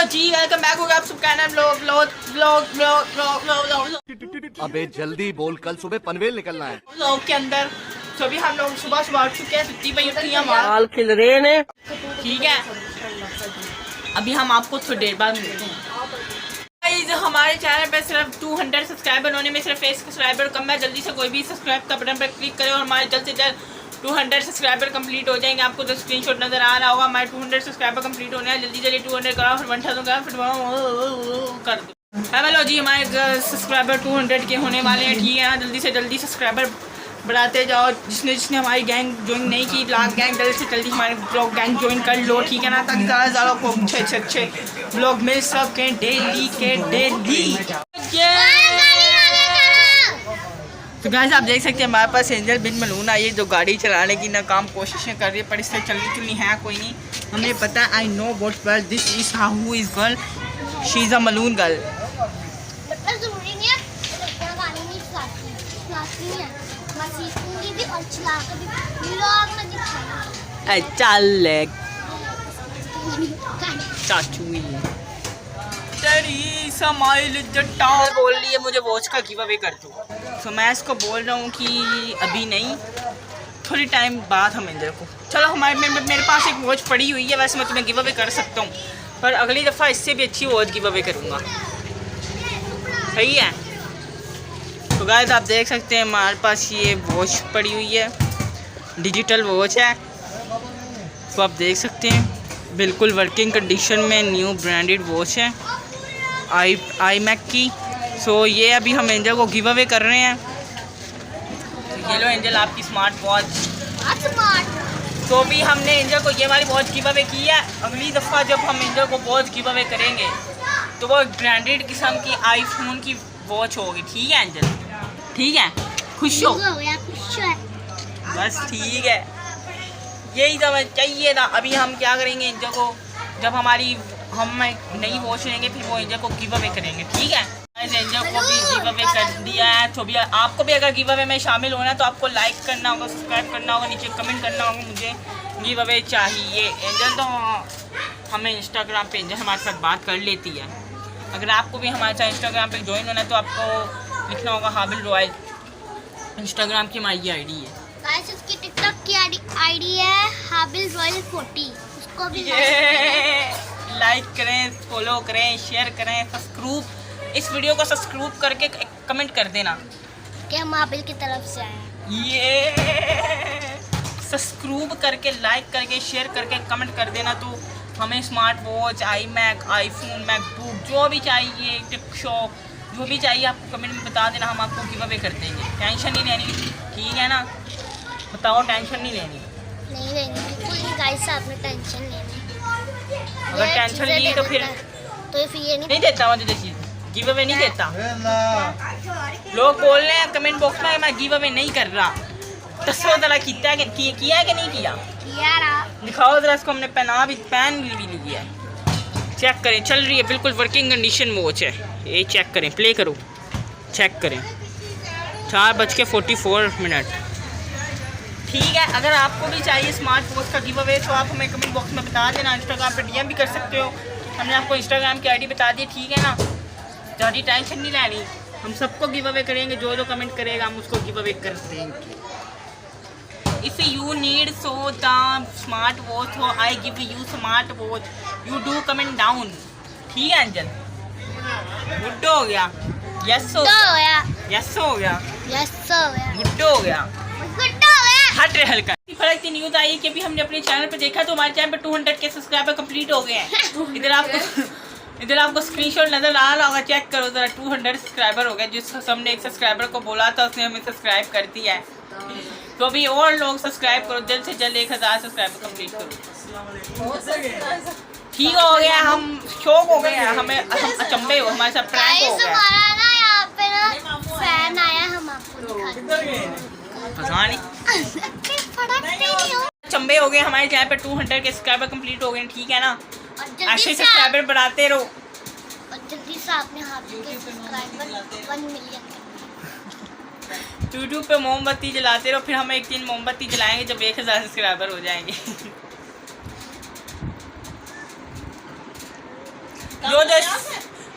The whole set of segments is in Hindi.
जी वेलकम बैक होगा आप सबका नाम blog blog blog blog blog blog. अबे जल्दी बोल, कल सुबह पनवेल निकलना है। ब्लॉग के अंदर तो अभी हम लोग सुबह सुबह उठ चुके हैं, सुत्ती पई उठी हैं बाल खिल रहे ने। ठीक है, अभी हम आपको थोड़ी देर बाद मिलते हैं। गाइस हमारे चैनल पे सिर्फ 200 सब्सक्राइबर होने में सिर्फ 1 सब्सक्राइबर कम है। जल्दी से कोई भी सब्सक्राइब का बटन पर क्लिक करें और हमारे जल्द से जल्द 200 सब्सक्राइबर कंप्लीट हो जाएंगे। आपको तो स्क्रीनशॉट नजर आ रहा होगा, हमारे 200 सब्सक्राइबर कंप्लीट होने हैं। जल्दी जल्दी 200 करो, फिर 1000 करो, फिर कर दो। हेलो जी, हमारे सब्सक्राइबर 200 के होने वाले हैं। ठीक है ना, जल्दी से जल्दी सब्सक्राइबर बढ़ाते जाओ। जिसने जिसने हमारी गैंग ज्वाइन नहीं की, ब्लॉग गैंग, जल्दी से जल्दी हमारे ब्लॉग गैंग ज्वाइन कर लो। ठीक है ना, ताकि ज़्यादा से ज़्यादा को अच्छे ब्लॉग मिल सकें डेली के डेली। तो गाइस आप देख सकते हैं हमारे पास एंजल बिन मलून आई है, जो गाड़ी चलाने की नाकाम कोशिशें कर रही है, पर इससे चलनी है कोई नहीं। हमें पता है, I know what girl this is, who is girl, she is a मलून गर्ल। चल चाचू तेरी समाइल जट्टा बोल रही है मुझे वॉच का गिव अवे कर दो। तो मैं इसको बोल रहा हूँ कि अभी नहीं, थोड़ी टाइम बाद हम इंजर को। चलो मेरे पास एक वॉच पड़ी हुई है, वैसे मैं तुम्हें गिव अवे कर सकता हूँ, पर अगली दफ़ा इससे भी अच्छी वॉच गिव अवे करूँगा। सही है। तो गाइस आप देख सकते हैं हमारे पास ये वॉच पड़ी हुई है, डिजिटल वॉच है। तो आप देख सकते हैं बिल्कुल वर्किंग कंडीशन में न्यू ब्रांडेड वॉच है आई मैक की। सो ये अभी हम एंजल को गिव अवे कर रहे हैं। तो ये लो एंजल आपकी स्मार्ट वॉच। तो अभी हमने एंजल को ये वाली वॉच गिव अवे की है। अगली दफ़ा जब हम एंजल को वॉच गिव अवे करेंगे तो वो ब्रांडेड किस्म की आईफोन की वॉच होगी। ठीक है एंजल, ठीक है? खुश हो? बस ठीक है, यही तो चाहिए था। अभी हम क्या करेंगे, एंजल को जब हम नई वॉच लेंगे फिर वो एंजल को गिव अवे करेंगे। ठीक है, एंजल को भी गिव अवे कर दिया है। तो भी आपको भी अगर गिव अवे में शामिल होना है तो आपको लाइक करना होगा, सब्सक्राइब करना होगा, नीचे कमेंट करना होगा मुझे गिव अवे चाहिए। एंजल तो हमें इंस्टाग्राम पे एंजल हमारे साथ बात कर लेती है। अगर आपको भी हमारे साथ इंस्टाग्राम पे ज्वाइन होना है तो आपको लिखना होगा हाबिल रॉयल। इंस्टाग्राम की हमारी आईडी है। गाइस उसकी टिकटॉक की आईडी है हाबिल रॉयल 40, उसको भी लाइक करें, फॉलो करें, शेयर करें, सब्सक्राइब, इस वीडियो को सब्सक्राइब करके कमेंट कर देना कि हम हाबिल की तरफ से आए। ये सब्सक्राइब करके, लाइक करके, शेयर करके कमेंट कर देना। तो हमें स्मार्ट वॉच, आई मैक, आईफोन, मैकबुक जो भी चाहिए, टिकटॉक जो भी चाहिए आपको कमेंट में बता देना, हम आपको गिव अवे कर देंगे। टेंशन नहीं लेनी, ठीक है ना? बताओ, टेंशन नहीं लेनी? नहीं लेनी, बिल्कुल नहीं गाइस, आपने टेंशन लेनी। अगर टेंशन ली तो फिर ये नहीं देता मैं तुझे चीज़, गिव अवे नहीं देता। लोग बोल रहे हैं कमेंट बॉक्स में मैं गिव अवे नहीं कर रहा। दसो जरा किया है कि नहीं किया? दिखाओ जरा इसको। हमने पहन भी लिया है। चेक करें, चल रही है, बिल्कुल वर्किंग कंडीशन वॉच है। ये चेक करें, प्ले करो, चेक करें। 4:44 ठीक है। अगर आपको भी चाहिए स्मार्ट वॉच का गिव अवे तो आप हमें कमेंट बॉक्स में बता देना। इंस्टाग्राम पे डीएम भी कर सकते हो, हमने आपको इंस्टाग्राम की आईडी बता दी। ठीक है ना, ज़्यादा टेंशन नहीं लेनी, हम सबको गिव अवे करेंगे। जो कमेंट करेगा हम उसको गिव अवे कर देंगे। If you need so the smart watch हो, I give you smart watch, you do comment down. ठीक है एंजल, गुड हो गया? यस हो गया, यस हो गया, यस हो गया, गुड हो गया, गुड हो गया। हट रहे हल्का। फर्क की न्यूज़ आई है कि अभी हमने अपने चैनल पे देखा तो हमारे चैनल पे 200 के सब्सक्राइबर कंप्लीट हो गए हैं। इधर आपको स्क्रीनशॉट नजर आ रहा होगा, चेक करो जरा। 200 सब्सक्राइबर हो गए। जिस हमने एक सब्सक्राइबर को बोला था उसने हमें सब्सक्राइब कर दिया है। तो अभी और लोग सब्सक्राइब करो, जल्द से जल्द 1000 सब्सक्राइबर कंप्लीट करो। ठीक हो गया, हम शौक हो गए हैं, हम अचंभे हो, हमारे साथ प्रैंक हो गया। ना यहाँ पे ना फैन आया, हम आपको पता नहीं अचंभे हो गए। हमारे चैनल पे 200 के सब्सक्राइबर कंप्लीट हो गए। ठीक है ना, ऐसे सब्सक्राइबर बढ़ाते रहो और जल्दी से आपने हाबिल के सब्सक्राइबर 1 मिलियन। यूट्यूब पे मोमबत्ती जलाते रहो, फिर हम एक दिन मोमबत्ती जलाएंगे जब 1000 सब्सक्राइबर हो जाएंगे।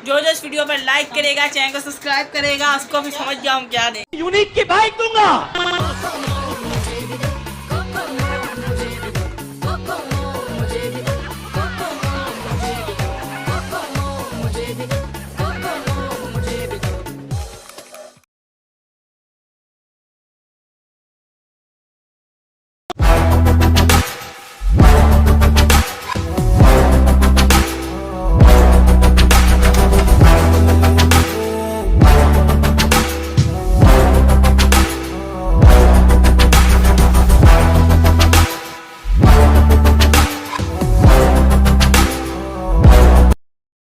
जो इस वीडियो पर लाइक करेगा, चैनल को सब्सक्राइब करेगा, उसको भी समझ जाऊँ क्या नहीं। यूनिक की बाइक दूंगा।